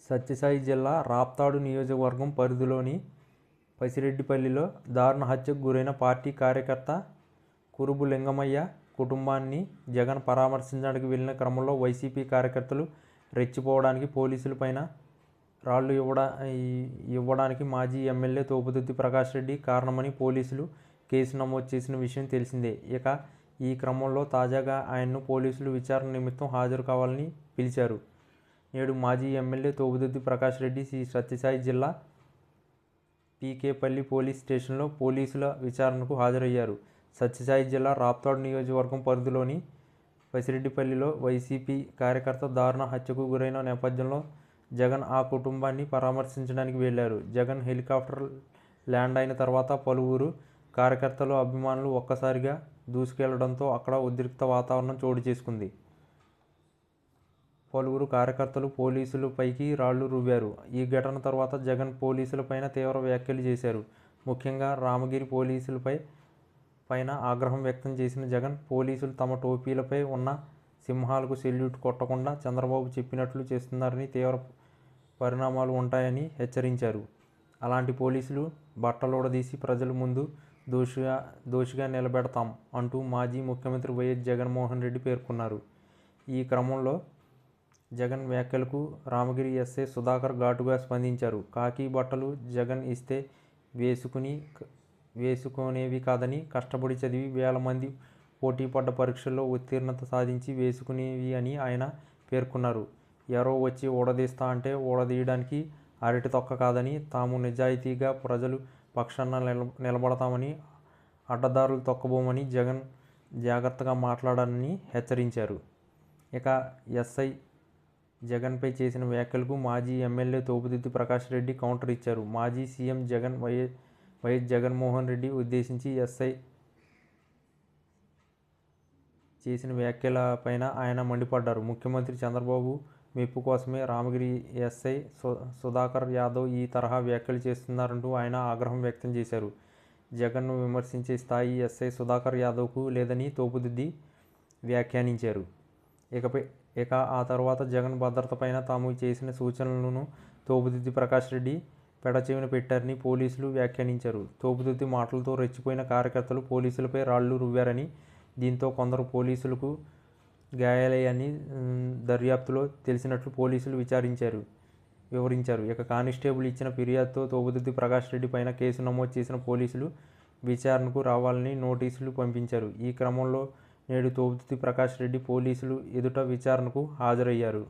సత్యసాయి జిల్లా రాప్తాడు నియోజకవర్గం పరిధిలోని పసిరెడ్డిపల్లిలో దారుణ హత్యకు గురైన పార్టీ కార్యకర్త కురుబు లింగమయ్య కుటుంబాన్ని జగన్ పరామర్శించడానికి వెళ్లిన క్రమంలో వైసీపీ కార్యకర్తలు రెచ్చిపోవడానికి పోలీసులపైన రాళ్లు ఇవ్వడానికి మాజీ ఎమ్మెల్యే తోపుదుర్తి ప్రకాష్ రెడ్డి కారణమని పోలీసులు కేసు నమోదు చేసిన విషయం తెలిసిందే. ఇక ఈ క్రమంలో తాజాగా ఆయన్ను పోలీసులు విచారణ నిమిత్తం హాజరు కావాలని పిలిచారు. నేడు మాజీ ఎమ్మెల్యే తోపుదుర్తి ప్రకాష్ రెడ్డి సత్యసాయి జిల్లా పీకేపల్లి పోలీస్ స్టేషన్లో పోలీసుల విచారణకు హాజరయ్యారు. సత్యసాయి జిల్లా రాప్తాడు నియోజకవర్గం పరిధిలోని పసిరెడ్డిపల్లిలో వైసీపీ కార్యకర్త దారుణ హత్యకు గురైన నేపథ్యంలో జగన్ ఆ కుటుంబాన్ని పరామర్శించడానికి వెళ్లారు. జగన్ హెలికాప్టర్ ల్యాండ్ అయిన తర్వాత పలువురు కార్యకర్తలు, అభిమానులు ఒక్కసారిగా దూసుకెళ్లడంతో అక్కడ ఉద్రిక్త వాతావరణం చోటు చేసుకుంది. పలువురు కార్యకర్తలు పోలీసులపైకి రాళ్లు రువ్వారు. ఈ ఘటన తర్వాత జగన్ పోలీసులపైన తీవ్ర వ్యాఖ్యలు చేశారు. ముఖ్యంగా రామగిరి పైన ఆగ్రహం వ్యక్తం చేసిన జగన్, పోలీసులు తమ టోపీలపై ఉన్న సింహాలకు సెల్యూట్ కొట్టకుండా చంద్రబాబు చెప్పినట్లు చేస్తున్నారని, తీవ్ర పరిణామాలు ఉంటాయని హెచ్చరించారు. అలాంటి పోలీసులు బట్టలుడదీసి ప్రజల ముందు దోషిగా నిలబెడతాం అంటూ మాజీ ముఖ్యమంత్రి వైఎస్ జగన్మోహన్ రెడ్డి పేర్కొన్నారు. ఈ క్రమంలో జగన్ వ్యాఖ్యలకు రామగిరి ఎస్ఐ సుధాకర్ ఘాటుగా స్పందించారు. కాకి బట్టలు జగన్ ఇస్తే వేసుకునేవి కాదని, కష్టపడి చదివి వేల మంది పోటీపడ్డ పరీక్షల్లో ఉత్తీర్ణత సాధించి వేసుకునేవి అని ఆయన పేర్కొన్నారు. ఎవరో వచ్చి ఊడదీస్తా అంటే ఊడదీయడానికి అరటి తొక్క కాదని, తాము నిజాయితీగా ప్రజలు పక్షాన నిలబడతామని, అడ్డదారులు తొక్కబోమని జగన్ జాగ్రత్తగా మాట్లాడాలని హెచ్చరించారు. ఇక ఎస్ఐ జగన్పై చేసిన వ్యాఖ్యలకు మాజీ ఎమ్మెల్యే తోపుదుర్తి ప్రకాష్ రెడ్డి కౌంటర్ ఇచ్చారు. మాజీ సీఎం వైఎస్ జగన్మోహన్ రెడ్డి ఉద్దేశించి ఎస్ఐ చేసిన వ్యాఖ్యలపైన ఆయన మండిపడ్డారు. ముఖ్యమంత్రి చంద్రబాబు మెప్పు కోసమే రామగిరి ఎస్ఐ సుధాకర్ యాదవ్ ఈ తరహా వ్యాఖ్యలు చేస్తున్నారంటూ ఆయన ఆగ్రహం వ్యక్తం చేశారు. జగన్ను విమర్శించే స్థాయి ఎస్ఐ సుధాకర్ యాదవ్కు లేదని తోపుదుర్తి వ్యాఖ్యానించారు. ఇక ఆ తర్వాత జగన్ భద్రతపైన తాము చేసిన సూచనలను తోపుదుర్తి ప్రకాష్ రెడ్డి పెడచెవిన పెట్టారని పోలీసులు వ్యాఖ్యానించారు. తోపుదుర్తి మాటలతో రెచ్చిపోయిన కార్యకర్తలు పోలీసులపై రాళ్లు రువ్వారని, దీంతో కొందరు పోలీసులకు గాయాలయ్యాయని దర్యాప్తులో తెలిసినట్లు పోలీసులు వివరించారు. ఇక కానిస్టేబుల్ ఇచ్చిన ఫిర్యాదుతో తోపుదుర్తి ప్రకాష్ రెడ్డి పైన కేసు నమోదు చేసిన పోలీసులు విచారణకు రావాలని నోటీసులు పంపించారు. ఈ క్రమంలో నేడు తోపుదుర్తి ప్రకాష్ రెడ్డి పోలీసులు ఎదుట విచారణకు హాజరయ్యారు.